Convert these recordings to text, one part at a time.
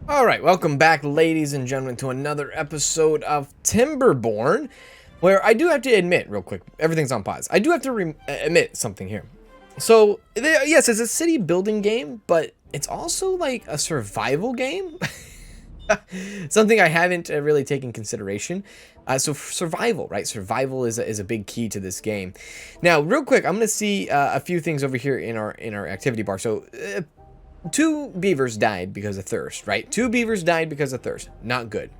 All right, welcome back, ladies and gentlemen, to another episode of Timberborn, where I do have to admit, real quick, everything's on pause. I do have to admit something here. So, yes, it's a city building game, but it's also like a survival game. Something I haven't really taken consideration. So survival, right? Survival is a big key to this game. Now, real quick, I'm gonna see a few things over here in our activity bar. So. Two beavers died because of thirst, right? Two beavers died because of thirst. Not good.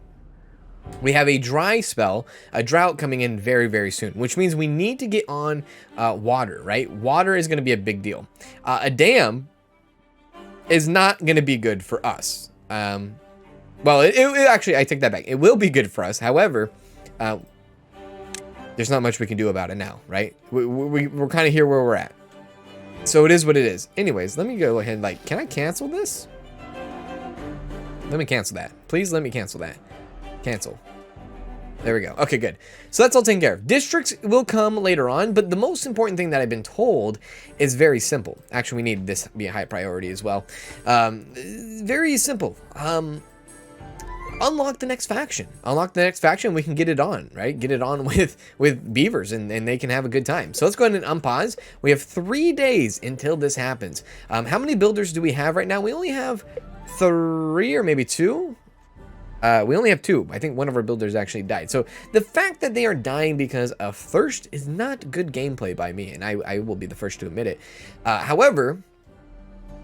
We have a dry spell, a drought coming in very, very soon, which means we need to get on water, right? Water is going to be a big deal. A dam is not going to be good for us. Well, it actually, I take that back. It will be good for us. However, there's not much we can do about it now, right? We're kind of here where we're at. So it is what it is. Anyways, let me go ahead and can I cancel this? Let me cancel that. Please let me cancel that. Cancel. There we go. Okay, good. So that's all taken care of. Districts will come later on, but the most important thing that I've been told is very simple. Actually, we need this to be a high priority as well. Very simple. Unlock the next faction. Unlock the next faction, we can get it on, right? Get it on with beavers and they can have a good time. So let's go ahead and unpause. We have 3 days until this happens. How many builders do we have right now? We only have 3 or maybe 2. We only have 2. I think one of our builders actually died. So the fact that they are dying because of thirst is not good gameplay by me, and I will be the first to admit it. However,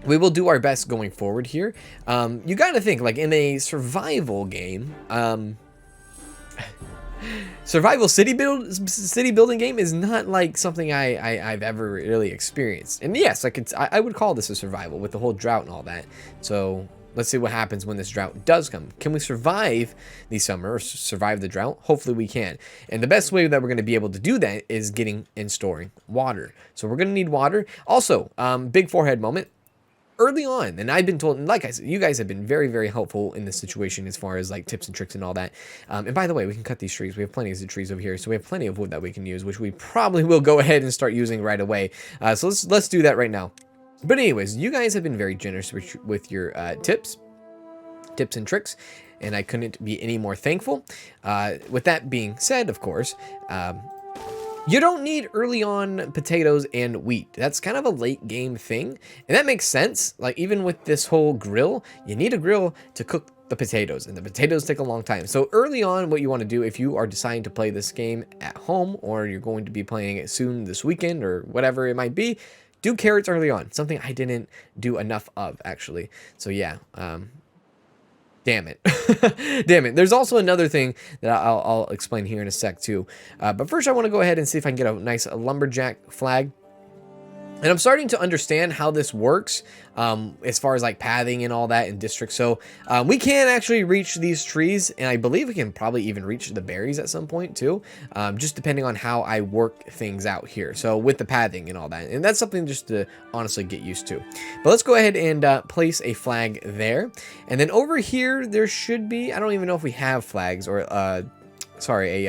we will do our best going forward here. You got to think, like in a survival game, survival city building game is not like something I've ever really experienced. And yes, I would call this a survival with the whole drought and all that. So let's see what happens when this drought does come. Can we survive the summer or survive the drought? Hopefully we can. And the best way that we're going to be able to do that is getting and storing water. So we're going to need water. Also, big forehead moment. Early on, and I've been told, and like I said, you guys have been very, very helpful in this situation as far as like tips and tricks and all that. And by the way, we can cut these trees. We have plenty of trees over here, so we have plenty of wood that we can use, which we probably will go ahead and start using right away. So let's do that right now. But anyways, you guys have been very generous with your tips and tricks, and I couldn't be any more thankful. With that being said, of course, you don't need early on potatoes and wheat. That's kind of a late game thing. And that makes sense. Like even with this whole grill, you need a grill to cook the potatoes, and the potatoes take a long time. So early on, what you want to do if you are deciding to play this game at home, or you're going to be playing it soon this weekend or whatever it might be, do carrots early on. Something I didn't do enough of actually. So yeah, damn it. Damn it. There's also another thing that I'll explain here in a sec too. But first I want to go ahead and see if I can get a nice lumberjack flag. And I'm starting to understand how this works as far as like pathing and all that in districts. So we can actually reach these trees, and I believe we can probably even reach the berries at some point too, just depending on how I work things out here. So with the pathing and all that, and that's something just to honestly get used to. But let's go ahead and place a flag there. And then over here, there should be, I don't even know if we have flags or, sorry,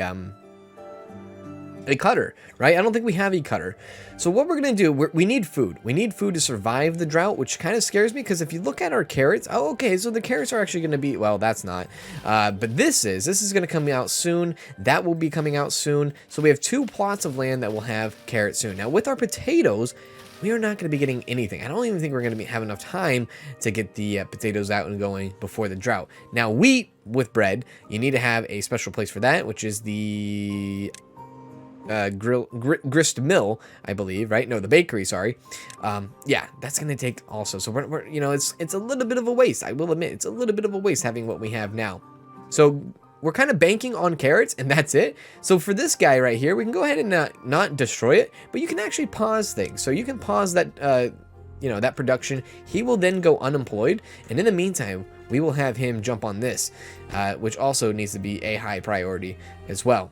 a cutter, right? I don't think we have a cutter. So what we're going to do, we need food. We need food to survive the drought, which kind of scares me because if you look at our carrots, oh, okay, so the carrots are actually going to be, well, that's not. But this is going to come out soon. That will be coming out soon. So we have 2 plots of land that will have carrots soon. Now with our potatoes, we are not going to be getting anything. I don't even think we're going to have enough time to get the potatoes out and going before the drought. Now wheat with bread, you need to have a special place for that, which is the grist mill, I believe, right? No, the bakery, sorry. Yeah, that's gonna take also. So we're you know, it's a little bit of a waste. I will admit, it's a little bit of a waste having what we have now. So we're kind of banking on carrots, and that's it. So for this guy right here, we can go ahead and not destroy it, but you can actually pause things. So you can pause that, you know, that production. He will then go unemployed, and in the meantime, we will have him jump on this, which also needs to be a high priority as well.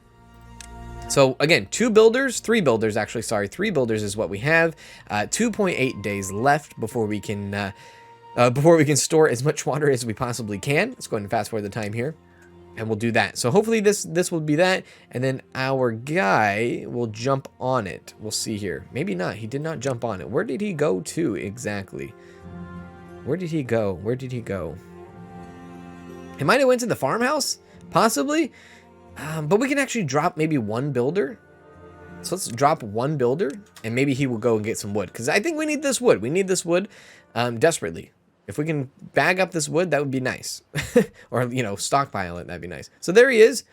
So again, 3 builders actually, sorry, 3 builders is what we have. 2.8 days left before we can store as much water as we possibly can. Let's go ahead and fast forward the time here, and we'll do that. So hopefully this will be that, and then our guy will jump on it. We'll see here. Maybe not. He did not jump on it. Where did he go to exactly? Where did he go? It might have went to the farmhouse, possibly. But we can actually drop maybe one builder. So let's drop one builder, and maybe he will go and get some wood. Because I think we need this wood. We need this wood desperately. If we can bag up this wood, that would be nice. Or, you know, stockpile it, that'd be nice. So there he is.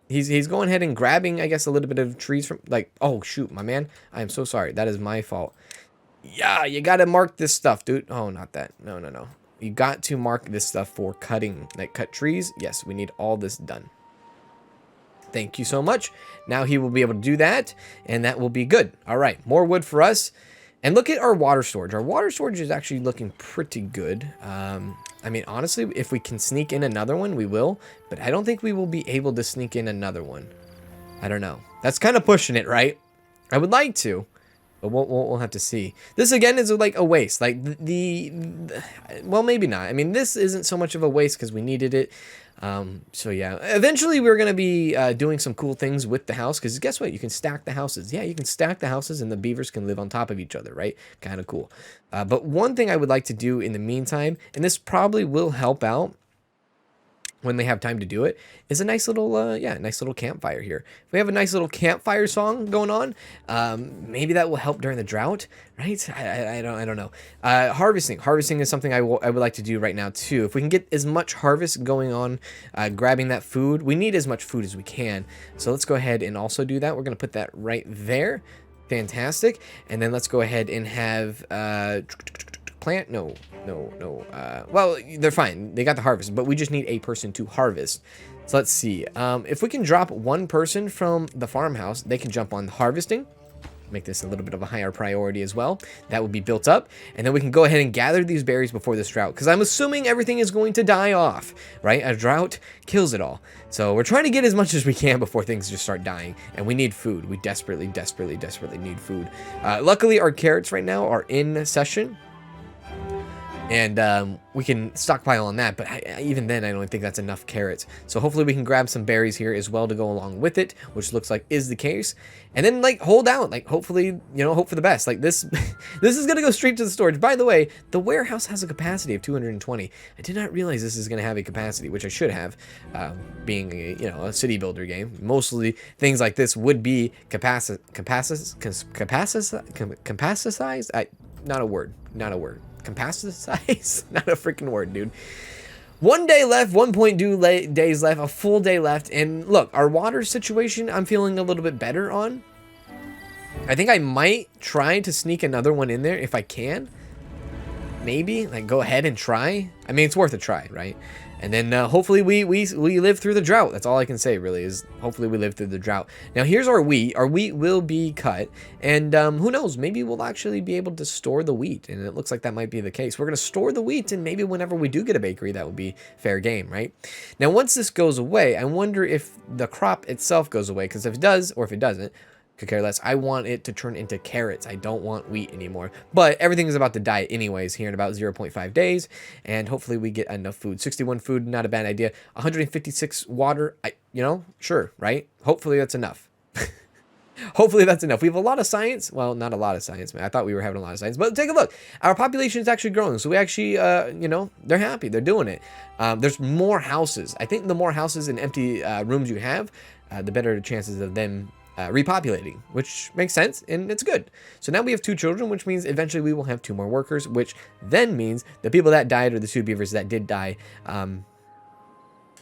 He's going ahead and grabbing, I guess, a little bit of trees from, like, oh, shoot, my man. I am so sorry. That is my fault. Yeah, you got to mark this stuff, dude. Oh, not that. No, no, no. You got to mark this stuff for cutting, like cut trees. Yes, we need all this done. Thank you so much. Now he will be able to do that, and that will be good. All right, more wood for us. And look at our water storage. Our water storage is actually looking pretty good. I mean, honestly, if we can sneak in another one, we will. But I don't think we will be able to sneak in another one. I don't know. That's kind of pushing it, right? I would like to, but we'll have to see. This, again, is like a waste. Like, well, maybe not. I mean, this isn't so much of a waste because we needed it. So yeah, eventually we're going to be doing some cool things with the house, because guess what? You can stack the houses. Yeah, you can stack the houses and the beavers can live on top of each other, right? Kind of cool. But one thing I would like to do in the meantime, and this probably will help out when they have time to do it, is a nice little, yeah, nice little campfire here. If we have a nice little campfire song going on, maybe that will help during the drought, right? I don't know. Harvesting is something I would like to do right now too. If we can get as much harvest going on, grabbing that food, we need as much food as we can. So let's go ahead and also do that. We're going to put that right there. Fantastic. And then let's go ahead and have, plant? No. Well, they're fine. They got the harvest, but we just need a person to harvest. So let's see. If we can drop one person from the farmhouse, they can jump on the harvesting. Make this a little bit of a higher priority as well. That will be built up. And then we can go ahead and gather these berries before this drought, because I'm assuming everything is going to die off, right? A drought kills it all. So we're trying to get as much as we can before things just start dying. And we need food. We desperately need food. Luckily, our carrots right now are in session. And we can stockpile on that, but even then, I don't think that's enough carrots. So hopefully we can grab some berries here as well to go along with it, which looks like is the case. And then, like, hold out, like, hopefully, you know, hope for the best. Like, this this is going to go straight to the storage. By the way, the warehouse has a capacity of 220. I did not realize this is going to have a capacity, which I should have, being a, you know, a city builder game. Mostly things like this would be capacitized. Not a word. Capacitize? Not a freaking word, dude. 1 day left, 1.2 days left, a full day left. And look, our water situation, I'm feeling a little bit better on. I think I might try to sneak another one in there if I can. Maybe, like, go ahead and try. I mean, it's worth a try, right? And then hopefully we live through the drought. That's all I can say, really, is hopefully we live through the drought. Now, here's our wheat. Our wheat will be cut. And who knows? Maybe we'll actually be able to store the wheat. And it looks like that might be the case. We're going to store the wheat, and maybe whenever we do get a bakery, that will be fair game, right? Now, once this goes away, I wonder if the crop itself goes away. Because if it does, or if it doesn't, could care less. I want it to turn into carrots. I don't want wheat anymore. But everything is about to die anyways here in about 0.5 days. And hopefully we get enough food. 61 food, not a bad idea. 156 water, you know, sure, right? Hopefully that's enough. Hopefully that's enough. We have a lot of science. Well, not a lot of science, man. I thought we were having a lot of science. But take a look. Our population is actually growing. So we actually, you know, they're happy. They're doing it. There's more houses. I think the more houses and empty rooms you have, the better the chances of them repopulating, which makes sense, and it's good. So now we have 2 children, which means eventually we will have 2 more workers, which then means the people that died, or the 2 beavers that did die,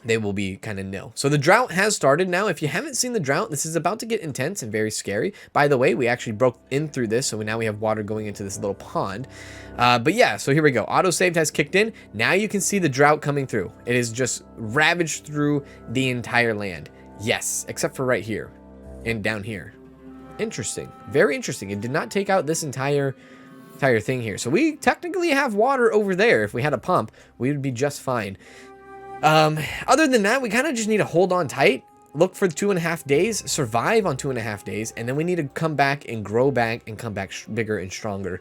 they will be kind of nil. So the drought has started now. If you haven't seen the drought, this is about to get intense and very scary. By the way, we actually broke in through this, so now we have water going into this little pond. But yeah, so here we go. Autosaved has kicked in. Now you can see the drought coming through. It is just ravaged through the entire land. Yes, except for right here. And down here. Interesting. Very interesting. It did not take out this entire thing here. So we technically have water over there. If we had a pump, we would be just fine. Other than that, we kind of just need to hold on tight. Look for 2.5 days. Survive on 2.5 days. And then we need to come back and grow back and come back bigger and stronger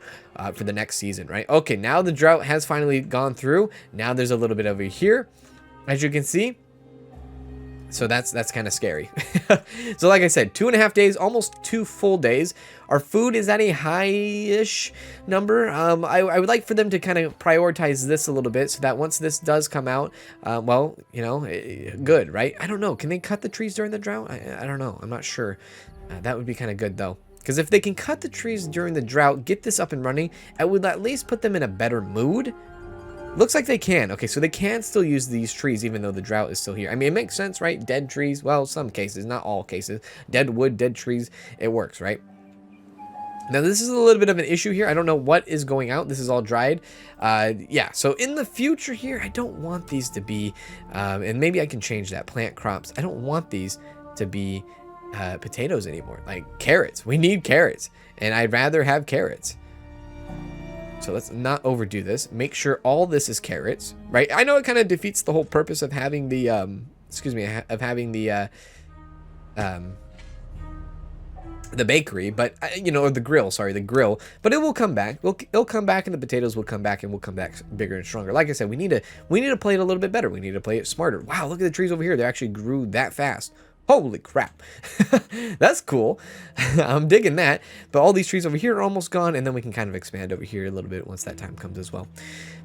for the next season, right? Okay, now the drought has finally gone through. Now there's a little bit over here. As you can see, So that's kind of scary. So like I said, 2.5 days, almost 2 full days. Our food is at a high-ish number. I would like for them to kind of prioritize this a little bit so that once this does come out, well, you know, good, right? I don't know. Can they cut the trees during the drought? I don't know. I'm not sure. That would be kind of good, though. Because if they can cut the trees during the drought, get this up and running, it would at least put them in a better mood. Looks like they can. Okay, so they can still use these trees even though the drought is still here. I mean, it makes sense, right? Dead trees. Well, some cases, not all cases. Dead wood, dead trees. It works, right? Now, this is a little bit of an issue here. I don't know what is going out. This is all dried. Yeah, so in the future here, I don't want these to be, and maybe I can change that, plant crops. I don't want these to be potatoes anymore. Like carrots. We need carrots. And I'd rather have carrots. So let's not overdo this. Make sure all this is carrots, right? I know it kind of defeats the whole purpose of having the, the bakery, but you know, or the grill, sorry, the grill, but it will come back. It'll come back, and the potatoes will come back, and we'll come back bigger and stronger. Like I said, we need to play it a little bit better. We need to play it smarter. Wow, look at the trees over here. They actually grew that fast. Holy crap. That's cool. I'm digging that. But all these trees over here are almost gone, and then we can kind of expand over here a little bit once that time comes as well.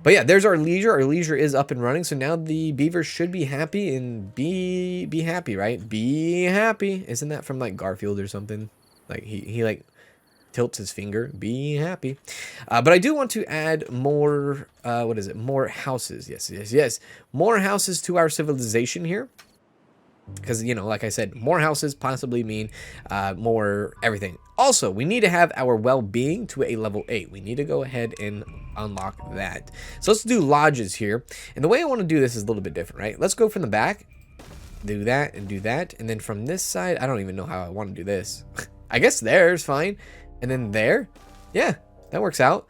But yeah, there's our leisure. Our leisure is up and running, so now the beavers should be happy and be happy, right? Be happy. Isn't that from like Garfield or something? Like he like tilts his finger. Be happy. But I do want to add more, what is it? More houses. Yes. More houses to our civilization here. Because, you know, like I said, more houses possibly mean more everything. Also, we need to have our well-being to a level 8. We need to go ahead and unlock that. So let's do lodges here. And the way I want to do this is a little bit different, right? Let's go from the back. Do that and do that. And then from this side, I don't even know how I want to do this. I guess there's fine. And then there. Yeah, that works out.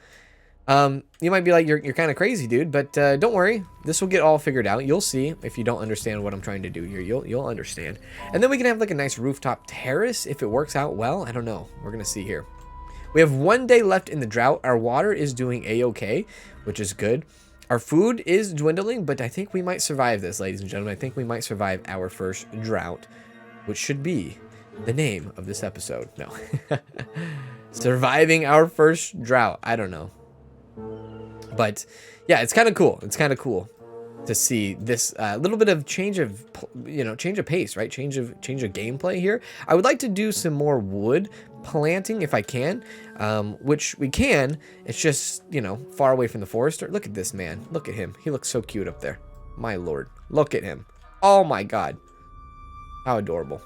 You might be like, you're kind of crazy, dude, but don't worry. This will get all figured out. You'll see if you don't understand what I'm trying to do here. You'll understand. And then we can have like a nice rooftop terrace if it works out well. I don't know. We're going to see here. We have 1 day left in the drought. Our water is doing a-okay, which is good. Our food is dwindling, but I think we might survive this, ladies and gentlemen. I think we might survive our first drought, which should be the name of this episode. No. Surviving our first drought. I don't know. But yeah, it's kind of cool. It's kind of cool to see this little bit of change of pace, right? Change of gameplay here. I would like to do some more wood planting if I can, which we can. It's just, you know, far away from the forester. Look at this man. Look at him. He looks so cute up there. My lord. Look at him. Oh my god. How adorable.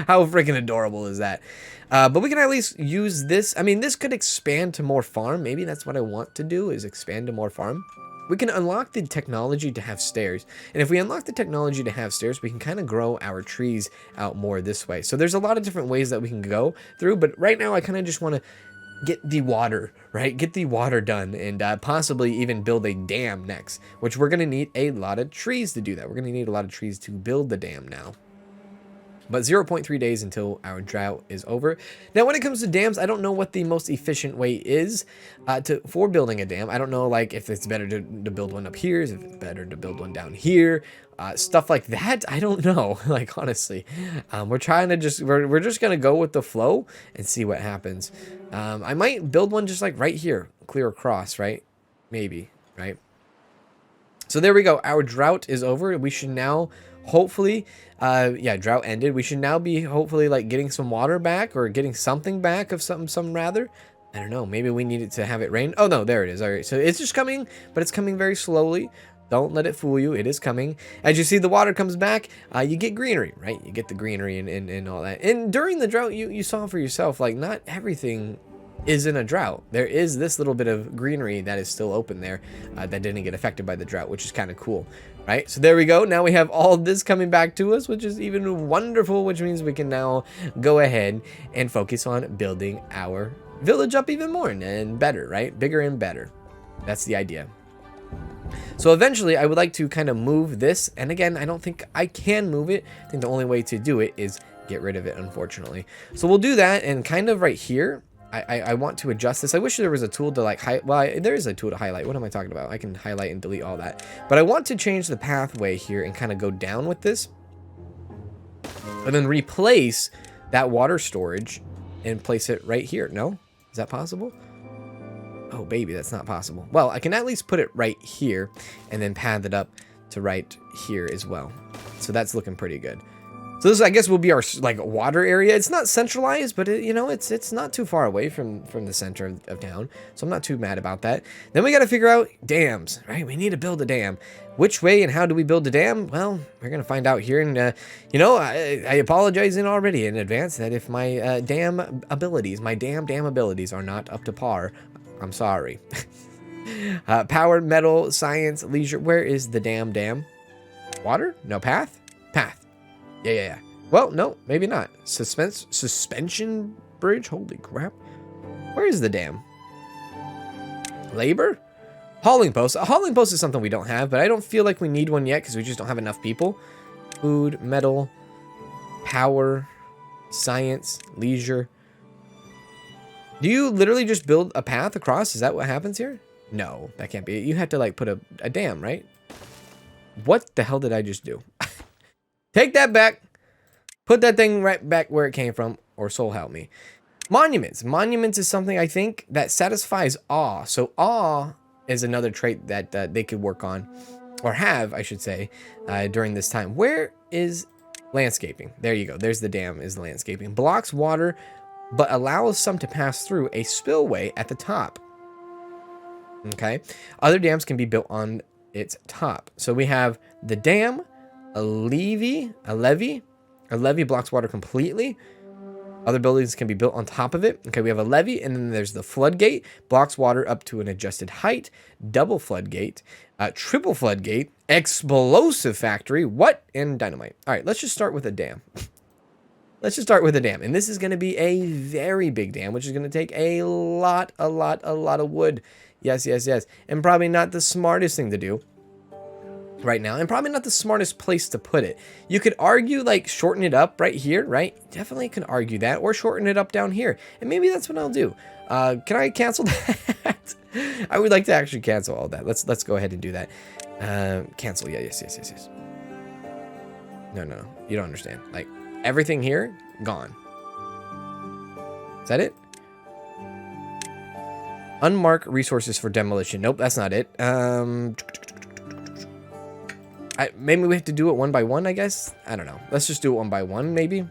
How freaking adorable is that? But we can at least use this. I mean, this could expand to more farm. Maybe that's what I want to do, is expand to more farm. We can unlock the technology to have stairs. And if we unlock the technology to have stairs, we can kind of grow our trees out more this way. So there's a lot of different ways that we can go through. But right now, I kind of just want to get the water, right? Get the water done, and possibly even build a dam next, which we're going to need a lot of trees to do that. We're going to need a lot of trees to build the dam now. But 0.3 days until our drought is over. Now, when it comes to dams, I don't know what the most efficient way is for building a dam. I don't know, like, if it's better to build one up here, if it's better to build one down here, stuff like that. I don't know, like, honestly. We're trying to just, we're just going to go with the flow and see what happens. I might build one just like right here, clear across, right? Maybe, right? So there we go. Our drought is over. We should now hopefully, yeah, drought ended. We should now be hopefully like getting some water back, or getting something back of some rather. I don't know. Maybe we needed to have it rain. Oh no, there it is. All right. So it's just coming, but it's coming very slowly. Don't let it fool you. It is coming. As you see, the water comes back. You get greenery, right? You get the greenery and all that. And during the drought, you saw for yourself, like, not everything is in a drought. There is this little bit of greenery that is still open there that didn't get affected by the drought, which is kind of cool, right? So there we go. Now we have all this coming back to us, which is even wonderful, which means we can now go ahead and focus on building our village up even more and better, right? Bigger and better. That's the idea. So eventually I would like to kind of move this, and again, I don't think I can move it. I think the only way to do it is get rid of it, unfortunately. So we'll do that, and kind of right here, I want to adjust this. I wish there was a tool to like there is a tool to highlight. What am I talking about? I can highlight and delete all that. But I want to change the pathway here and kind of go down with this. and then replace that water storage and place it right here. No? Is that possible? Oh, baby, that's not possible. Well, I can at least put it right here and then pad it up to right here as well. So that's looking pretty good. So this, I guess, will be our like water area. It's not centralized, but you know, it's not too far away from the center of town. So I'm not too mad about that. Then we got to figure out dams, right? We need to build a dam. Which way and how do we build a dam? Well, we're gonna find out here. And you know, I apologize already in advance that if my dam abilities are not up to par, I'm sorry. Power, metal, science, leisure. Where is the dam? Water? No, path. Yeah. Well, no, maybe not. Suspension bridge? Holy crap. Where is the dam? Labor? Hauling post. A hauling post is something we don't have, but I don't feel like we need one yet because we just don't have enough people. Food, metal, power, science, leisure. Do you literally just build a path across? Is that what happens here? No, that can't be it. You have to like put a dam, right? What the hell did I just do? Take that back. Put that thing right back where it came from, or soul help me. Monuments. Monuments is something I think that satisfies awe. So awe is another trait that they could work on, or have, I should say, during this time. Where is landscaping? There you go. There's the dam is landscaping. Blocks water, but allows some to pass through a spillway at the top. Okay. Other dams can be built on its top. So we have the dam. A levee blocks water completely. Other buildings can be built on top of it. Okay, we have a levee, and then there's the floodgate, blocks water up to an adjusted height. Double floodgate, triple floodgate, explosive factory, and dynamite. All right, let's just start with a dam. And this is going to be a very big dam, which is going to take a lot of wood. Yes, and probably not the smartest thing to do right now, and probably not the smartest place to put it. You could argue like shorten it up right here, right? Definitely can argue that, or shorten it up down here, and maybe that's what I'll do. Can I cancel that? I would like to actually cancel all that. Let's go ahead and do that. Cancel. Yeah, yes. No, you don't understand. Like everything here gone. Is that it? Unmark resources for demolition. Nope, that's not it. Maybe we have to do it one by one, I guess. I don't know. Let's just do it one by one, maybe.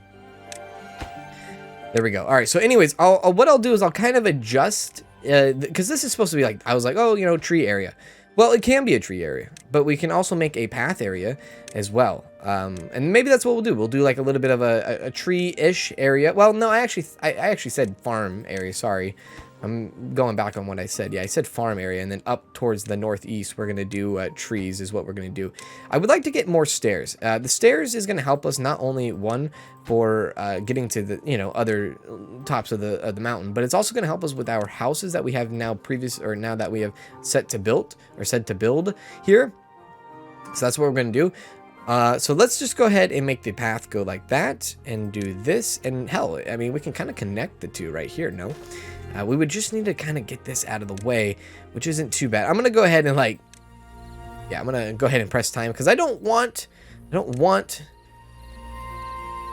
There we go. All right. So anyways, what I'll do is I'll kind of adjust, because this is supposed to be like, I was like, oh, you know, tree area. Well, it can be a tree area, but we can also make a path area as well. And maybe that's what we'll do. We'll do like a little bit of a tree-ish area. Well, no, I actually said farm area. Sorry. I'm going back on what I said. Yeah, I said farm area, and then up towards the northeast, we're going to do trees is what we're going to do. I would like to get more stairs. The stairs is going to help us not only, one, for getting to the, you know, other tops of the mountain, but it's also going to help us with our houses that we have now now that we have said to build here. So that's what we're going to do. So let's just go ahead and make the path go like that and do this. And hell, I mean, we can kind of connect the two right here, no? We would just need to kind of get this out of the way, which isn't too bad. I'm going to go ahead and I'm going to go ahead and press time because I don't want, you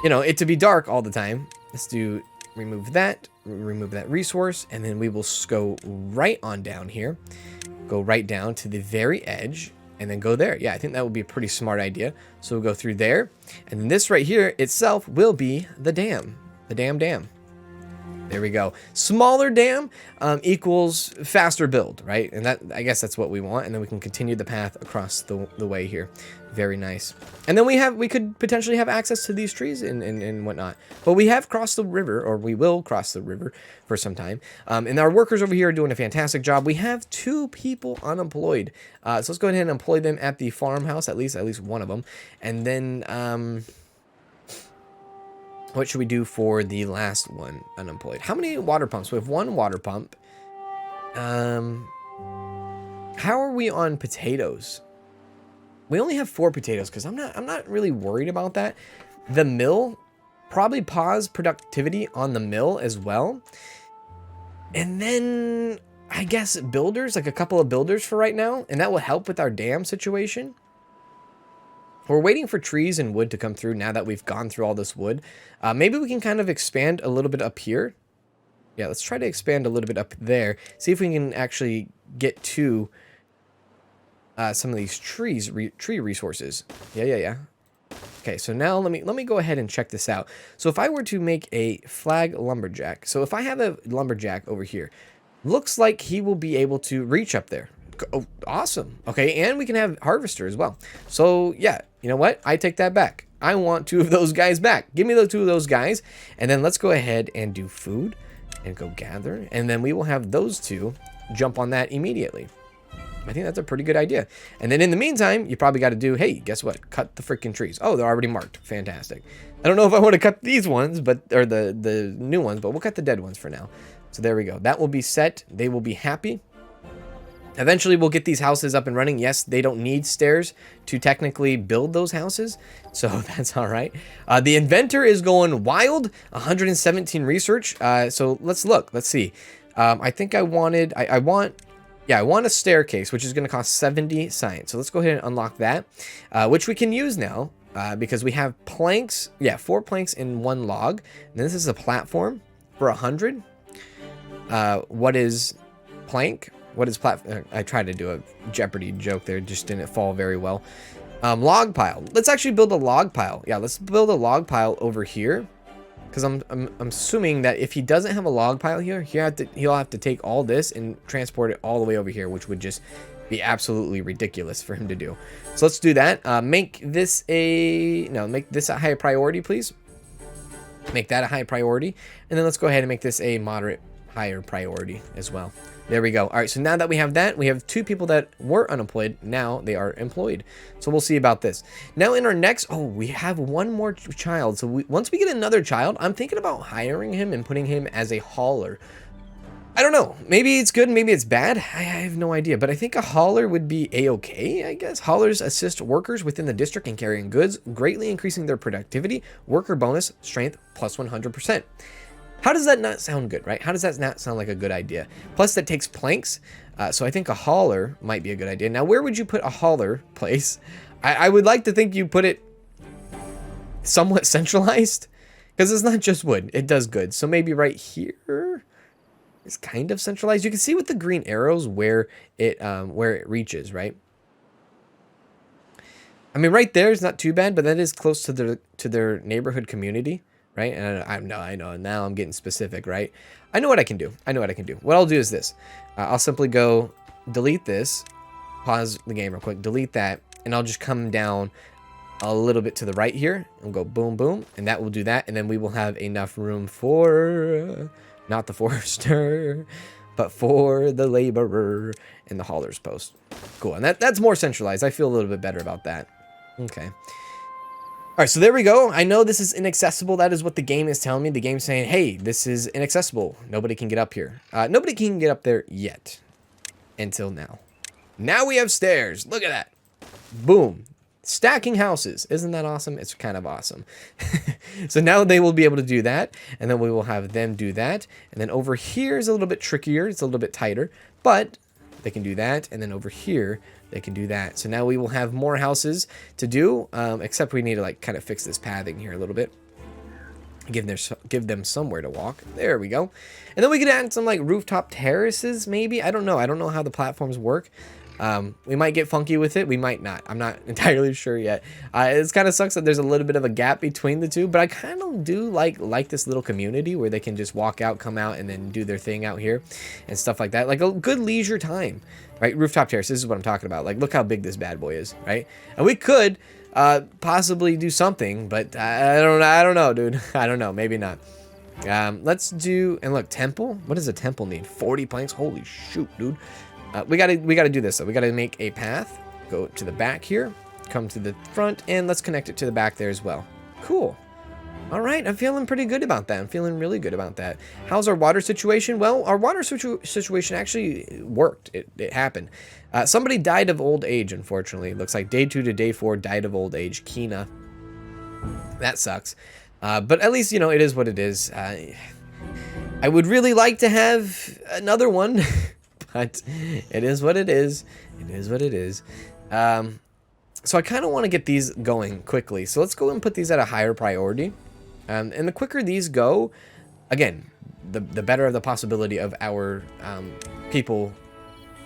know, it to be dark all the time. Let's remove that resource, and then we will go right on down here, go right down to the very edge, and then go there. Yeah, I think that would be a pretty smart idea. So we'll go through there, and then this right here itself will be the dam, dam. There we go. Smaller dam equals faster build, right? And that, I guess that's what we want. And then we can continue the path across the way here. Very nice. And then we could potentially have access to these trees and whatnot. But we have crossed the river, or we will cross the river for some time. And our workers over here are doing a fantastic job. We have 2 people unemployed. So let's go ahead and employ them at the farmhouse, at least one of them. And then what should we do for the last one unemployed? How many water pumps? We have 1 water pump. How are we on potatoes? We only have 4 potatoes because I'm not really worried about that. The mill, probably pause productivity on the mill as well. And then I guess builders, like a couple of builders for right now, and that will help with our dam situation. We're waiting for trees and wood to come through now that we've gone through all this wood. Maybe we can kind of expand a little bit up here. Yeah, let's try to expand a little bit up there. See if we can actually get to some of these tree resources. Yeah. Okay, so now let me go ahead and check this out. So if I were to make a flag lumberjack, so if I have a lumberjack over here, looks like he will be able to reach up there. Oh, awesome. Okay, and we can have harvester as well. So yeah, you know what? I take that back. I want 2 of those guys back. Give me the 2 of those guys, and then let's go ahead and do food and go gather, and then we will have those 2 jump on that immediately. I think that's a pretty good idea. And then in the meantime, you probably got to do, hey, guess what? Cut the freaking trees. Oh, they're already marked. Fantastic. I don't know if I want to cut these ones, or the new ones, but we'll cut the dead ones for now. So there we go. That will be set. They will be happy. Eventually, we'll get these houses up and running. Yes, they don't need stairs to technically build those houses, so that's all right. The inventor is going wild. 117 research. So let's look. Let's see. I think I want a staircase, which is going to cost 70 science. So let's go ahead and unlock that, which we can use now because we have planks. Yeah, 4 planks in 1 log. And this is a platform for 100. What is plank? What is platform? I tried to do a Jeopardy joke there, just didn't fall very well. Log pile. Let's actually build a log pile. Yeah, let's build a log pile over here. Because I'm assuming that if he doesn't have a log pile here, he'll have to take all this and transport it all the way over here, which would just be absolutely ridiculous for him to do. So let's do that. Make this a high priority, please. Make that a high priority, and then let's go ahead and make this a moderate higher priority as well. There we go. All right, so now that we have that, we have 2 people that were unemployed. Now they are employed. So we'll see about this. Now in our next, we have 1 more child. So once we get another child, I'm thinking about hiring him and putting him as a hauler. I don't know. Maybe it's good, maybe it's bad. I have no idea, but I think a hauler would be a-okay, I guess. Haulers assist workers within the district in carrying goods, greatly increasing their productivity. Worker bonus, strength, plus 100%. How does that not sound good, right? How does that not sound like a good idea? Plus, that takes planks, so I think a hauler might be a good idea. Now, where would you put a hauler place? I would like to think you put it somewhat centralized, because it's not just wood. It does good. So maybe right here is kind of centralized. You can see with the green arrows where it reaches, right? I mean, right there is not too bad, but that is close to their neighborhood community. Right? And I know. Now I'm getting specific, right? I know what I can do. What I'll do is this. I'll simply go delete this, pause the game real quick, delete that, and I'll just come down a little bit to the right here and go boom, boom, and that will do that. And then we will have enough room for, not the forester, but for the laborer and the hauler's post. Cool. And that's more centralized. I feel a little bit better about that. Okay. All right, so there we go. I know this is inaccessible. That is what the game is telling me. The game's saying, hey, this is inaccessible. Nobody can get up here. Nobody can get up there yet. Until now. Now we have stairs. Look at that. Boom. Stacking houses. Isn't that awesome? It's kind of awesome. So now they will be able to do that. And then we will have them do that. And then over here is a little bit trickier. It's a little bit tighter. But they can do that. And then over here, they can do that. So now we will have more houses to do, except we need to like kind of fix this pathing here a little bit. Give them somewhere to walk. There we go. And then we could add some like rooftop terraces, maybe. I don't know. I don't know how the platforms work. We might get funky with it. We might not. I'm not entirely sure yet. It kind of sucks that there's a little bit of a gap between the two, but I kind of do like this little community where they can just walk out, come out, and then do their thing out here and stuff like that. Like a good leisure time, right? Rooftop terrace. This is what I'm talking about. Like, look how big this bad boy is, right? And we could possibly do something, but I don't know, dude. I don't know. Maybe not. Let's do, and look, temple. What does a temple need? 40 planks. Holy shoot, dude. We gotta do this though. We gotta make a path, go to the back here, come to the front, and let's connect it to the back there as well. Cool. All right, I'm feeling pretty good about that. I'm feeling really good about that. How's our water situation? Well, our water situation actually worked. It happened. Somebody died of old age, unfortunately. It looks like day 2 to day 4 died of old age. Kina. That sucks. But at least, you know, it is what it is. I would really like to have another one. But it is what it is. It is what it is. So I kind of want to get these going quickly. So let's go and put these at a higher priority. And the quicker these go, again, the better the possibility of our people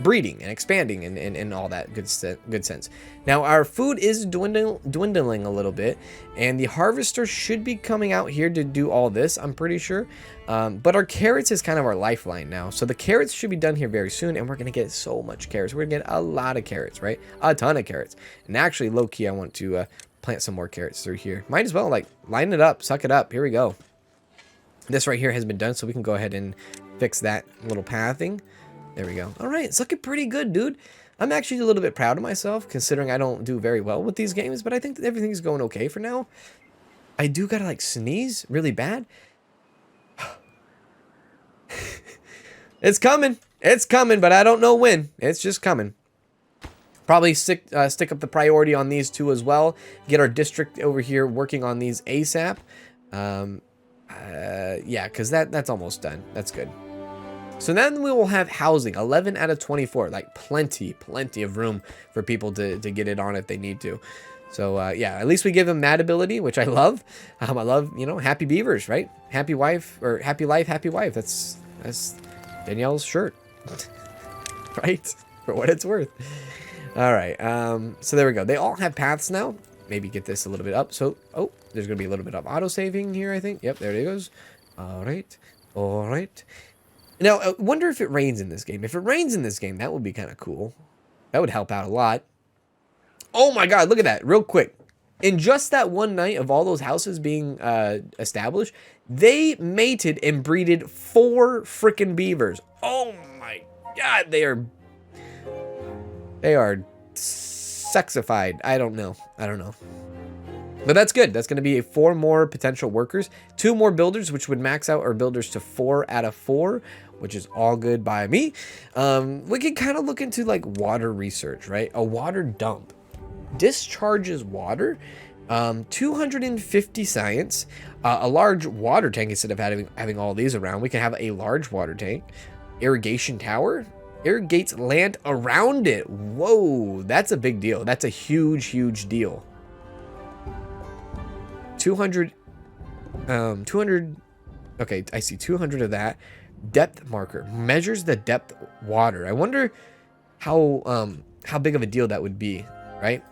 breeding and expanding and all that good sense. Now our food is dwindling a little bit, and the harvester should be coming out here to do all this, I'm pretty sure. But our carrots is kind of our lifeline now, so the carrots should be done here very soon, and we're gonna get so much carrots. We're gonna get a lot of carrots, right? A ton of carrots. And actually, low-key, I want to plant some more carrots through here. Might as well, like, line it up, suck it up. Here we go. This right here has been done, so we can go ahead and fix that little pathing. There we go. All right, it's looking pretty good, dude. I'm actually a little bit proud of myself, considering I don't do very well with these games, but I think that everything's going okay for now. I do gotta, like, sneeze really bad. It's coming. It's coming, but I don't know when. It's just coming. Probably stick up the priority on these two as well. Get our district over here working on these ASAP. Yeah, because that's almost done. That's good. So then we will have housing, 11 out of 24, like plenty of room for people to get it on if they need to. So yeah, at least we give them that ability, which I love. I love, you know, happy beavers, right? Happy wife, or happy life, happy wife. That's Danielle's shirt, right? For what it's worth. All right, so there we go. They all have paths now. Maybe get this a little bit up. So, oh, there's gonna be a little bit of auto saving here, I think. Yep, there it goes. All right, all right. Now, I wonder if it rains in this game. If it rains in this game, that would be kind of cool. That would help out a lot. Oh my god, look at that. Real quick. In just that one night of all those houses being established, they mated and breeded 4 freaking beavers. Oh my god, they are sexified. I don't know. But that's good. That's going to be 4 more potential workers, 2 more builders, which would max out our builders to 4 out of 4, which is all good by me. We can kind of look into like water research, right? A water dump discharges water, 250 science, a large water tank instead of having all these around. We can have a large water tank, irrigation tower, irrigates land around it. Whoa, that's a big deal. That's a huge deal. 200, okay, I see 200 of that. Depth marker measures the depth water. I wonder how big of a deal that would be, right?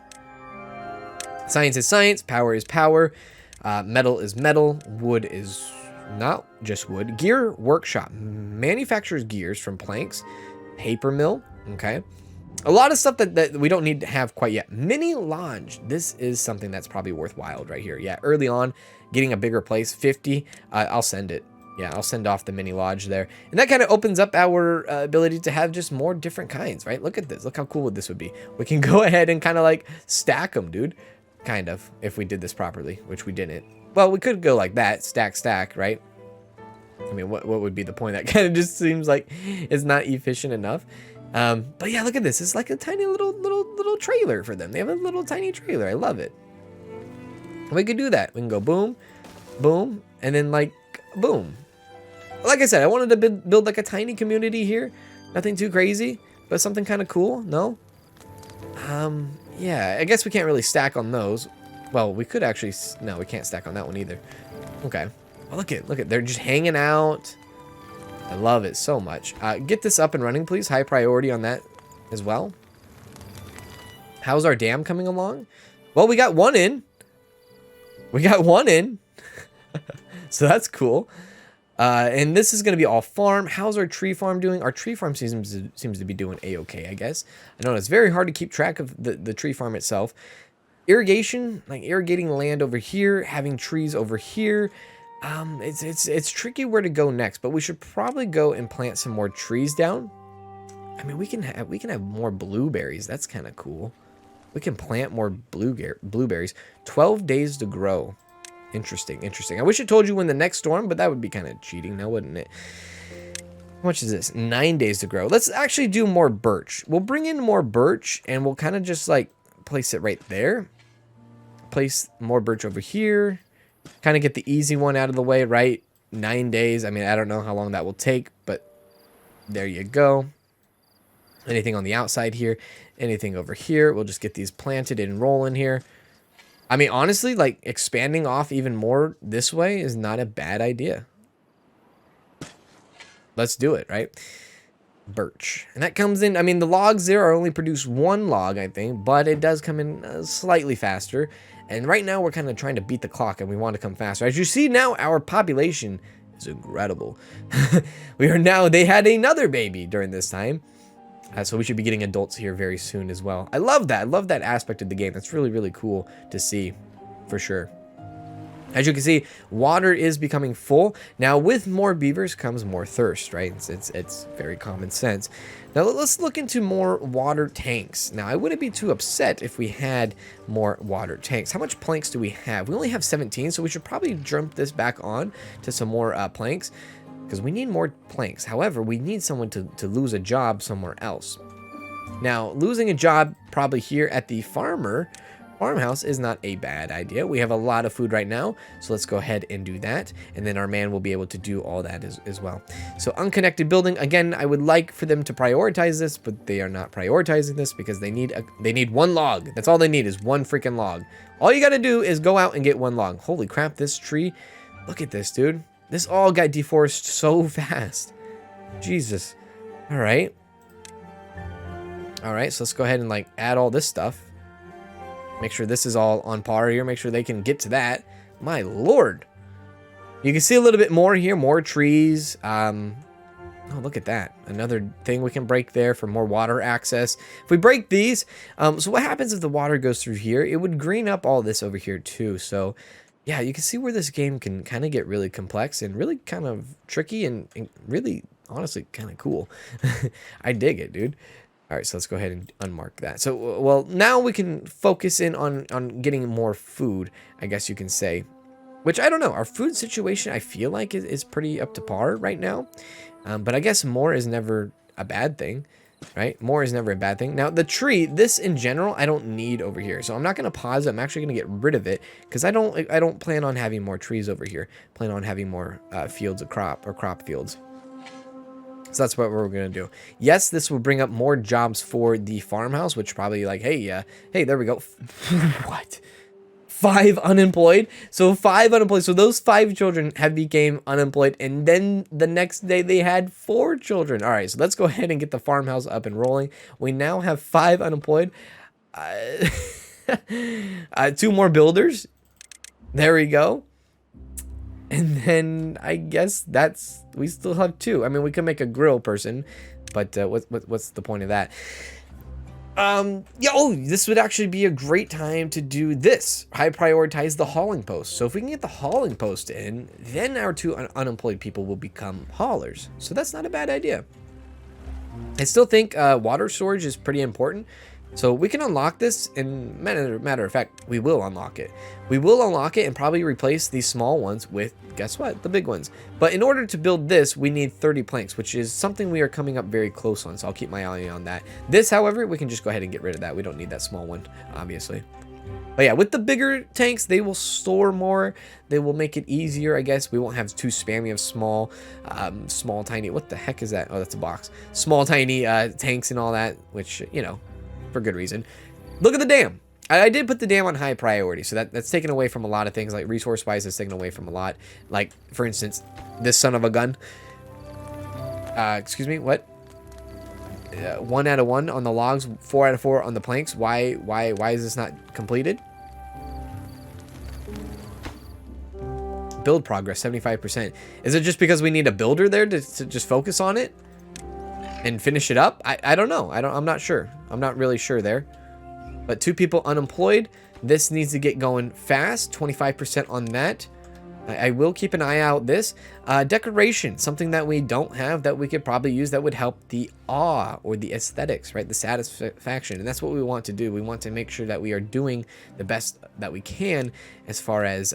Science is science, power is power, metal is metal, wood is not just wood. Gear workshop manufactures gears from planks, paper mill, okay? A lot of stuff that we don't need to have quite yet. Mini lodge. This is something that's probably worthwhile right here. Yeah, early on, getting a bigger place, 50. I'll send it. Yeah, I'll send off the mini lodge there. And that kind of opens up our ability to have just more different kinds, right? Look at this. Look how cool this would be. We can go ahead and kind of like stack them, dude. Kind of, if we did this properly, which we didn't. Well, we could go like that, stack, right? I mean, what would be the point? That kind of just seems like it's not efficient enough. But yeah, look at this. It's like a tiny little trailer for them. They have a little tiny trailer. I love it. We could do that. We can go boom, boom, and then like boom. Like I said, I wanted to build like a tiny community here. Nothing too crazy, but something kind of cool. No? Yeah, I guess we can't really stack on those. Well, we could actually... No, we can't stack on that one either. Okay. Oh, look at. They're just hanging out. I love it so much. Get this up and running, please. High priority on that as well. How's our dam coming along? Well, we got one in. So that's cool. And this is going to be all farm. How's our tree farm doing? Our tree farm seems to be doing a-okay, I guess. I know it's very hard to keep track of the tree farm itself. Irrigation, like irrigating land over here, having trees over here. It's tricky where to go next, but we should probably go and plant some more trees down. I mean, we can have more blueberries. That's kind of cool. We can plant more blueberries. 12 days to grow. Interesting. I wish it told you when the next storm, but that would be kind of cheating now, wouldn't it? How much is this? 9 days to grow. Let's actually do more birch. We'll bring in more birch, and we'll kind of just, like, place it right there. Place more birch over here. Kind of get the easy one out of the way, right? 9 days. I mean, I don't know how long that will take, but there you go. Anything on the outside here. Anything over here, we'll just get these planted and rolling here. I mean, honestly, like, expanding off even more this way is not a bad idea. Let's do it, right? Birch. And that comes in, I mean, the logs there are only produce 1 log, I think, but it does come in slightly faster. And right now we're kind of trying to beat the clock and we want to come faster. As you see now, our population is incredible. They had another baby during this time. So we should be getting adults here very soon as well. I love that. I love that aspect of the game. That's really, really cool to see, for sure. As you can see, water is becoming full. Now, with more beavers comes more thirst, right? It's very common sense. Now, let's look into more water tanks. Now, I wouldn't be too upset if we had more water tanks. How much planks do we have? We only have 17, so we should probably jump this back on to some more planks, because we need more planks. However, we need someone to lose a job somewhere else. Now, losing a job probably here at the farmhouse is not a bad idea. We have a lot of food right now, so let's go ahead and do that, and then our man will be able to do all that as well. So unconnected building, again, I would like for them to prioritize this, but they are not prioritizing this because they need 1 log. That's all they need, is 1 freaking log. All you gotta do is go out and get 1 log. Holy crap, this tree, look at this, dude. This all got deforested so fast. Jesus. All right, so let's go ahead and like add all this stuff. Make sure this is all on par here. Make sure they can get to that. My lord. You can see a little bit more here. More trees. Oh, look at that. Another thing we can break there for more water access. If we break these, so what happens if the water goes through here? It would green up all this over here too. So, yeah, you can see where this game can kind of get really complex and really kind of tricky and really, honestly, kind of cool. I dig it, dude. All right, so let's go ahead and unmark that. So, well, now we can focus in on getting more food, I guess you can say. Which, I don't know, our food situation, I feel like, is pretty up to par right now. But I guess more is never a bad thing, right? More is never a bad thing. Now, the tree, this in general, I don't need over here. So I'm not going to pause it. I'm actually going to get rid of it because I don't plan on having more trees over here. I plan on having more fields of crop fields. So that's what we're going to do. Yes, this will bring up more jobs for the farmhouse, which probably like, hey, there we go. What? 5 unemployed? So 5 unemployed. So those 5 children have became unemployed. And then the next day they had 4 children. All right, so let's go ahead and get the farmhouse up and rolling. We now have 5 unemployed. 2 more builders. There we go. And then I guess we still have 2. I mean, we could make a grill person, but what's the point of that? Yeah, this would actually be a great time to do this. I prioritize the hauling post. So if we can get the hauling post in, then our 2 unemployed people will become haulers. So that's not a bad idea. I still think water storage is pretty important. So we can unlock this, and matter of fact, we will unlock it. We will unlock it and probably replace these small ones with, guess what, the big ones. But in order to build this, we need 30 planks, which is something we are coming up very close on. So I'll keep my eye on that. This, however, we can just go ahead and get rid of that. We don't need that small one, obviously. But yeah, with the bigger tanks, they will store more. They will make it easier, I guess. We won't have too spammy of small, tiny, what the heck is that? Oh, that's a box. Small, tiny tanks and all that, which, you know, for good reason. Look at the dam. I did put the dam on high priority, so that's taken away from a lot of things. Like resource-wise, it's taken away from a lot. Like, for instance, this son of a gun. Excuse me, what? 1 out of 1 on the logs, 4 out of 4 on the planks. Why is this not completed? Build progress, 75%. Is it just because we need a builder there to just focus on it and finish it up? I don't know. I'm not sure. I'm not really sure there. But 2 people unemployed. This needs to get going fast. 25% on that. I will keep an eye out this. Decoration, something that we don't have that we could probably use that would help the awe or the aesthetics, right? The satisfaction. And that's what we want to do. We want to make sure that we are doing the best that we can as far as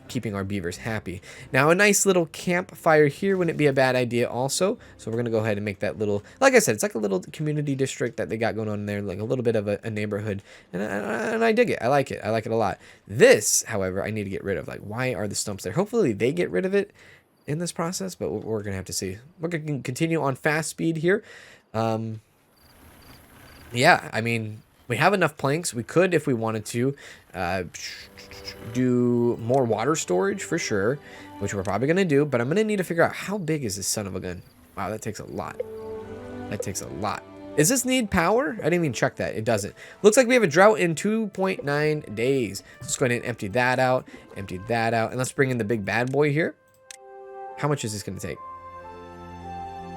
keeping our beavers happy. Now, a nice little campfire here wouldn't be a bad idea also. So we're going to go ahead and make that little, like I said, it's like a little community district that they got going on there, like a little bit of a neighborhood. And I dig it. I like it. I like it a lot. This, however, I need to get rid of. Like, why are the stumps there? Hopefully they get rid of it in this process, but we're going to have to see. We're going to continue on fast speed here. Yeah, I mean, we have enough planks. We could, if we wanted to, uh, do more water storage for sure, which we're probably going to do. But I'm going to need to figure out how big is this son of a gun. Wow, that takes a lot. That takes a lot. Does this need power? I didn't even check that. It doesn't. Looks like we have a drought in 2.9 days. Let's go ahead and empty that out. Empty that out. And let's bring in the big bad boy here. How much is this going to take?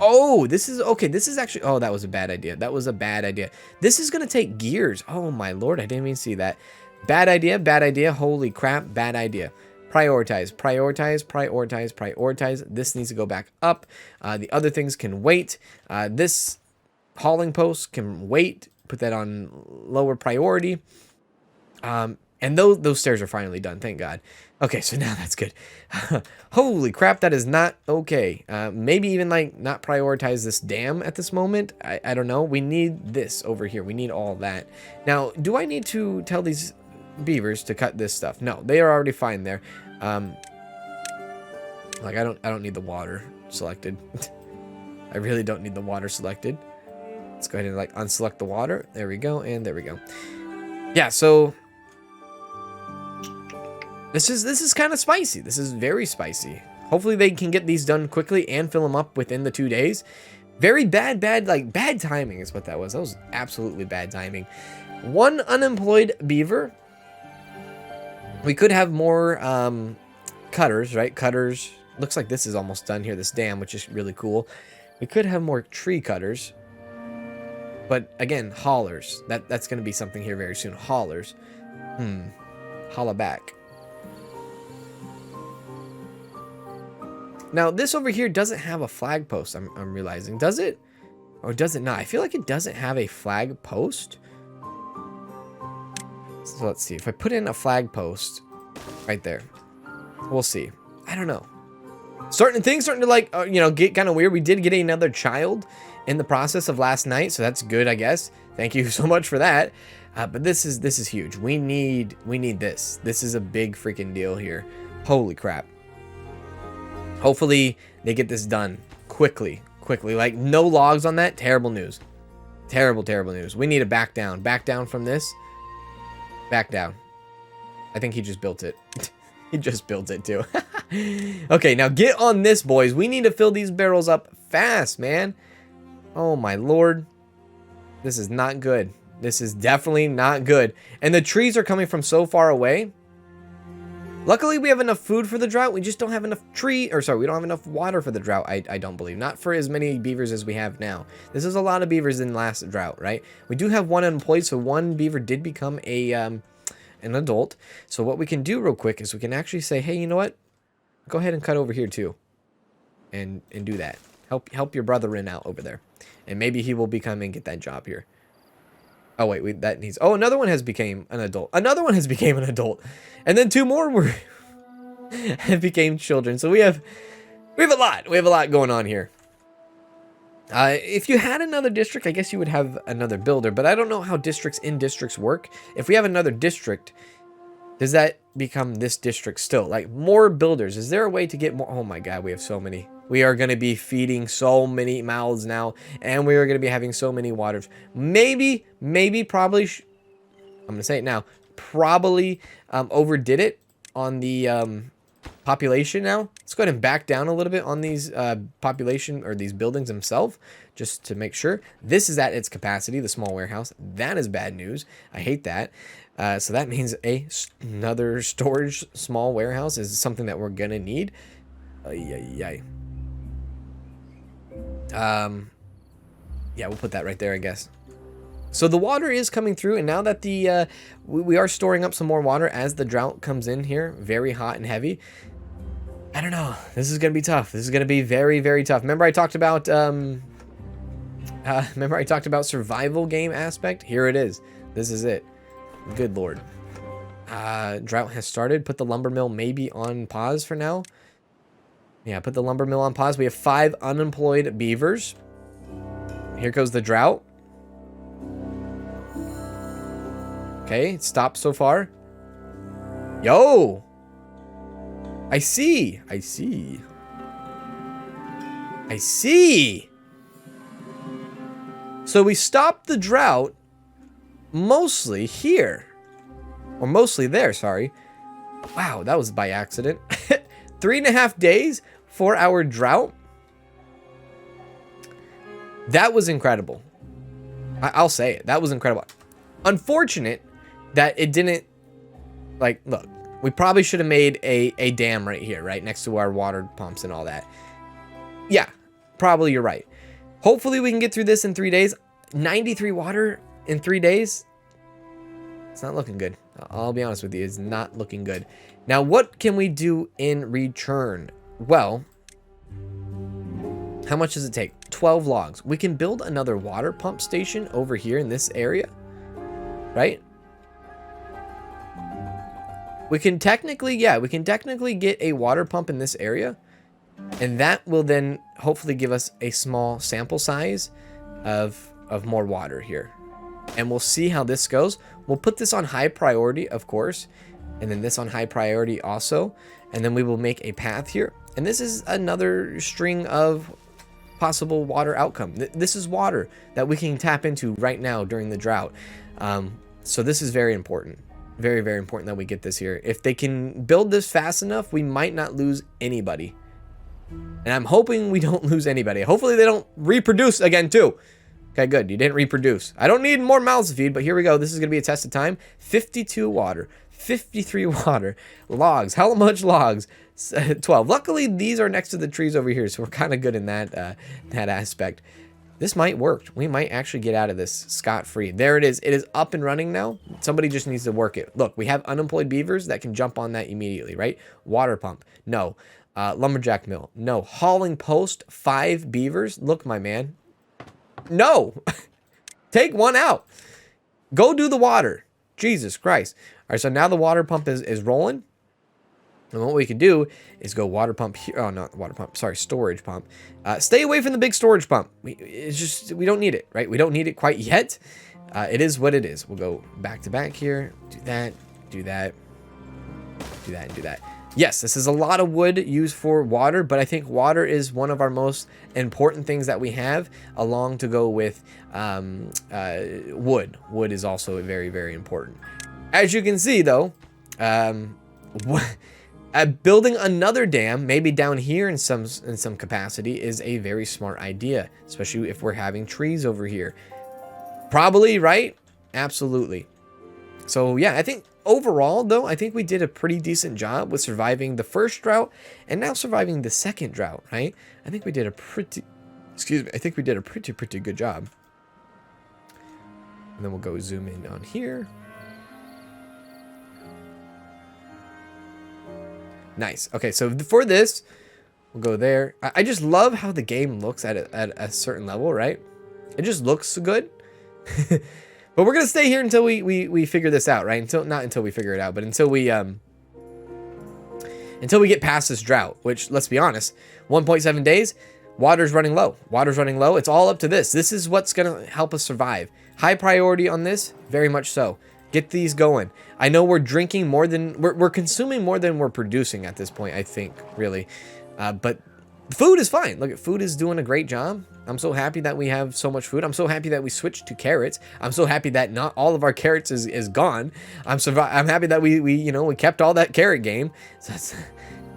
Oh, this is okay. This is actually, oh, that was a bad idea. That was a bad idea. This is going to take gears. Oh my Lord. I didn't even see that. Bad idea. Bad idea. Holy crap. Bad idea. Prioritize, prioritize, prioritize, prioritize. This needs to go back up. The other things can wait. This hauling post can wait. Put that on lower priority. And those stairs are finally done. Thank God. Okay, so now that's good. Holy crap, that is not okay. Maybe even like not prioritize this dam at this moment. I don't know. We need this over here. We need all that. Now, do I need to tell these beavers to cut this stuff? No, they are already fine there. Like I don't need the water selected. I really don't need the water selected. Let's go ahead and like unselect the water. There we go, and there we go. Yeah, so this is kind of spicy. This is very spicy. Hopefully they can get these done quickly and fill them up within the 2 days. Very bad timing is what that was. That was absolutely bad timing. 1 unemployed beaver. We could have more cutters, right? Cutters. Looks like this is almost done here, this dam, which is really cool. We could have more tree cutters. But again, haulers. That's going to be something here very soon. Haulers. Holla back. Now, this over here doesn't have a flag post, I'm realizing. Does it? Or does it not? I feel like it doesn't have a flag post. So let's see. If I put in a flag post right there, we'll see. I don't know. Certain things starting to like, you know, get kind of weird. We did get another child in the process of last night, so that's good, I guess. Thank you so much for that. But this is huge. We need this. This is a big freaking deal here. Holy crap. Hopefully they get this done quickly. Like no logs on that. Terrible news. Terrible news. We need to back down from this. Back down. I think he just built it. He just built it too. Okay, now get on this, boys. We need to fill these barrels up fast, man. Oh my Lord. This is not good. This is definitely not good. And the trees are coming from so far away. Luckily, we have enough food for the drought. We just don't have enough we don't have enough water for the drought, I don't believe. Not for as many beavers as we have now. This is a lot of beavers in last drought, right? We do have 1 unemployed, so 1 beaver did become an adult. So what we can do real quick is we can actually say, hey, you know what? Go ahead and cut over here too. And do that. Help your brother in out over there. And maybe he will become and get that job here. Oh, wait, that needs... Oh, another one has became an adult. Another one has became an adult. And then 2 more have became children. So we have a lot. We have a lot going on here. If you had another district, I guess you would have another builder. But I don't know how districts in districts work. If we have another district, does that become this district still? Like, more builders. Is there a way to get more? Oh, my God, we have so many. We are going to be feeding so many mouths now, and we are going to be having so many waters. Maybe, probably, I'm going to say it now, probably overdid it on the population now. Let's go ahead and back down a little bit on these population or these buildings themselves, just to make sure. This is at its capacity, the small warehouse. That is bad news. I hate that. So that means another storage small warehouse is something that we're going to need. Yeah, we'll put that right there, I guess. So the water is coming through, and now that the we are storing up some more water as the drought comes in here, very hot and heavy. I don't know. This is gonna be tough. This is gonna be very, very tough. Remember I talked about survival game aspect? Here it is. This is it. Good Lord. Drought has started. Put the lumber mill maybe on pause for now. Yeah, put the lumber mill on pause. We have 5 unemployed beavers. Here goes the drought. Okay, it stopped so far. Yo! I see. So we stopped the drought, mostly here. Or mostly there, sorry. Wow, that was by accident. 3.5 days for our drought. That was incredible. I'll say it. That was incredible. Unfortunate that it didn't, like, look, we probably should have made a dam right here, right? Next to our water pumps and all that. Yeah, probably you're right. Hopefully we can get through this in 3 days. 93 water in 3 days. It's not looking good. I'll be honest with you. It's not looking good. Now, what can we do in return? Well, how much does it take? 12 logs. We can build another water pump station over here in this area, right? We can technically, yeah, we can technically get a water pump in this area, and that will then hopefully give us a small sample size of more water here. And we'll see how this goes. We'll put this on high priority, of course, and then this on high priority also, and then we will make a path here. And this is another string of possible water outcome. This is water that we can tap into right now during the drought. So this is very important. Very, very important that we get this here. If they can build this fast enough, we might not lose anybody. And I'm hoping we don't lose anybody. Hopefully they don't reproduce again too. Okay, good. You didn't reproduce. I don't need more mouths to feed, but here we go. This is going to be a test of time. 52 water. 53 water. Logs. How much logs? 12. Luckily, these are next to the trees over here, so we're kind of good in that that aspect. This might work. We might actually get out of this scot-free. There it is. It is up and running now. Somebody just needs to work it. Look, we have unemployed beavers that can jump on that immediately, right? Water pump. No. Lumberjack mill. No. Hauling post. 5 beavers. Look, my man. No. Take one out. Go do the water. Jesus Christ. All right, so now the water pump is rolling. And what we can do is go water pump here. Oh, not water pump. Sorry, storage pump. Stay away from the big storage pump. We don't need it, right? We don't need it quite yet. It is what it is. We'll go back to back here. Do that, do that, do that, and do that. Yes, this is a lot of wood used for water, but I think water is one of our most important things that we have along to go with wood. Wood is also very, very important. As you can see, though, building another dam, maybe down here in some capacity, is a very smart idea, especially if we're having trees over here. Probably, right? Absolutely. So yeah, I think overall, though, I think we did a pretty decent job with surviving the first drought and now surviving the second drought, right? I think we did a pretty, I think we did a pretty good job. And then we'll go zoom in on here. Nice. Okay, so for this, we'll go there. I just love how the game looks at a certain level, right? It just looks good. But we're gonna stay here until we figure this out, right? Not until we figure it out, but until we get past this drought. Which, let's be honest, 1.7 days, water's running low. Water's running low. It's all up to this. This is what's gonna help us survive. High priority on this, very much so. Get these going. I know we're drinking more than we're consuming more than we're producing at this point, I think, really. But food is fine. Look, food is doing a great job. I'm so happy that we have so much food. I'm so happy that we switched to carrots. I'm so happy that not all of our carrots is gone. I'm happy that we kept all that carrot game. So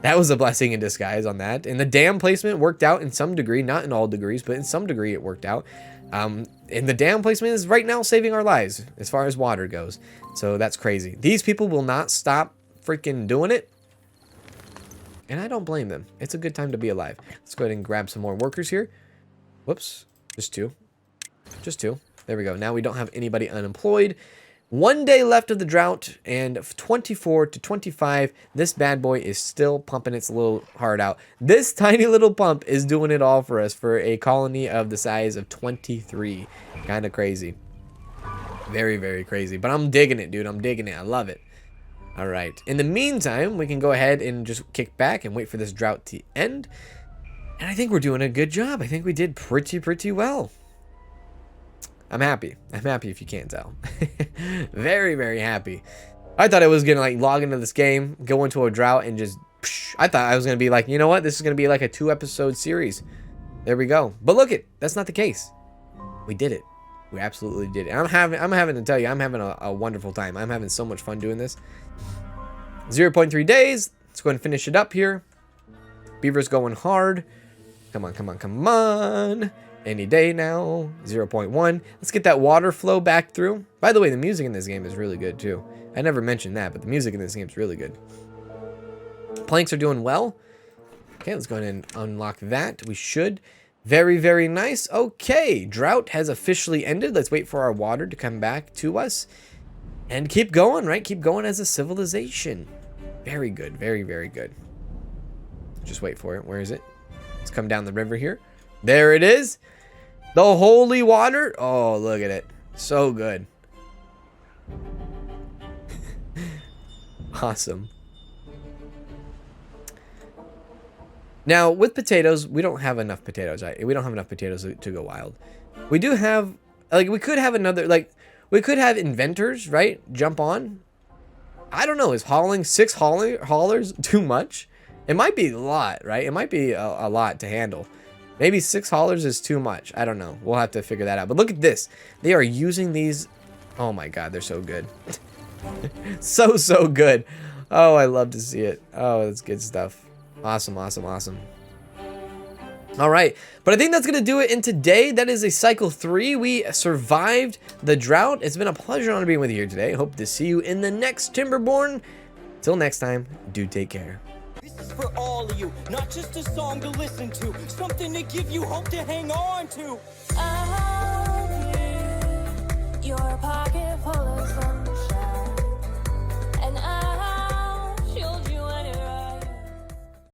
that was a blessing in disguise on that. And the dam placement worked out in some degree, not in all degrees, but in some degree it worked out. And the dam placement is right now saving our lives as far as water goes. So that's crazy. These people will not stop freaking doing it. And I don't blame them. It's a good time to be alive. Let's go ahead and grab some more workers here. Whoops. Just two. Just two. There we go. Now we don't have anybody unemployed. 1 day left of the drought, and 24 to 25, this bad boy is still pumping its little heart out. This tiny little pump is doing it all for us for a colony of the size of 23. Kind of crazy. Very, very crazy. But I'm digging it, dude. I'm digging it. I love it. All right. In the meantime, we can go ahead and just kick back and wait for this drought to end. And I think we're doing a good job. I think we did pretty well. I'm happy. I'm happy if you can't tell. Very, very happy. I thought I was going to like log into this game, go into a drought, and just... I thought I was going to be like, you know what? This is going to be like a 2-episode series. There we go. But look it. That's not the case. We did it. We absolutely did. And I'm having to tell you, I'm having a wonderful time. I'm having so much fun doing this. 0.3 days. Let's go ahead and finish it up here. Beaver's going hard. Come on, come on, come on. Any day now. 0.1. Let's get that water flow back through. By the way, the music in this game is really good too. I never mentioned that, but the music in this game is really good. Planks are doing well. Okay, let's go ahead and unlock that. We should. Very, very nice. Okay, drought has officially ended. Let's wait for our water to come back to us. And keep going, right? Keep going as a civilization. Very good. Very, very good. Just wait for it. Where is it? Let's come down the river here. There it is. The holy water. Oh, look at it. So good. Awesome. Now, with potatoes, we don't have enough potatoes. Right? We don't have enough potatoes to go wild. We do have, like, we could have another, like, we could have inventors, right? Jump on. I don't know. Is hauling 6 haulers too much? It might be a lot, right? It might be a lot to handle. Maybe 6 haulers is too much. I don't know. We'll have to figure that out. But look at this. They are using these. Oh my God, they're so good. So good. Oh, I love to see it. Oh, that's good stuff. Awesome, awesome, awesome. All right, but I think that's going to do it in today. That is a cycle 3. We survived the drought. It's been a pleasure on being with you here today. Hope to see you in the next Timberborn. Till next time, do take care. This is for all of you, not just a song to listen to, something to give you hope to hang on to.